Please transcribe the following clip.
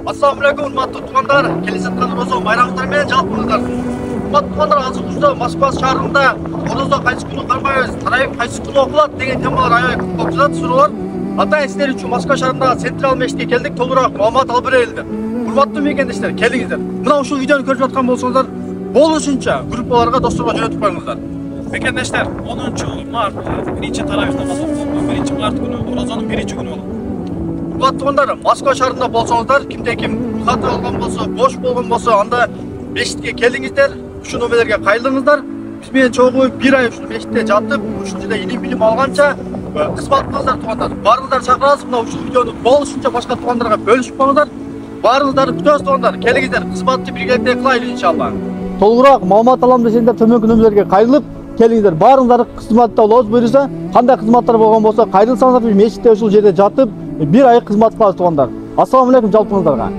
Ассалаумағалейкум, урматтуу туугандар, келе жаткан Орозо байрамыңыздар менен жалпыңыздар. Урматтуу туугандар, азыр учурда Москва шаарында Орозо кайсы күнү кармайбыз, тарайып кайсы күнү окулат деген темалар аябай көп болуп жатат, суроолор. Атайын сиздер үчүн Москва шаарындагы Централ мешитке келдик, толугураак маалымат алып берелиңиздер. Урматтуу мекендештер, келиңиздер. Мына ушул видеону көрүп жаткан болсоңуздар, болушунча группаларга, досторго жөнөтүп коюңуздар. Мекендештер, 10 март, 1-тарайыш намазы окулат, 1 март күнү Орозонун 1-күнү болот. Урматтуу туугандар, Москва шаарында болсоңуздар, кимде-ким катып алган болсо, бош болгон болсо, анда мешитке келиңиздер, ушул номерлерге кайрылыңыздар. Биз менен чогуу 1 ай ушул мешитте жатып, ушул жерде илим-билим алганча кызмат кылыңыздар туугандар. Баарыңыздар чакырабыз, мына ушул видеону болушунча башка туугандарга бөлүшүп коюңуздар. Баарыңыздарды күтөбүз туугандар. Келиңиздер, кызматты биргеликте кылайлы иншалла. Толугураак маалымат алам десеңиздер, төмөнкү номерлерге кайрылып келиңиздер. Баарыңыздары кызматта болобуз. Буюрса, кандай кызматтар болгон болсо, кайрылсаңыздар, мешитте ушул жерде жатып 1 ай кызмат кылабыз туугандар. Ассаламу алейкум жалпыңыздарга.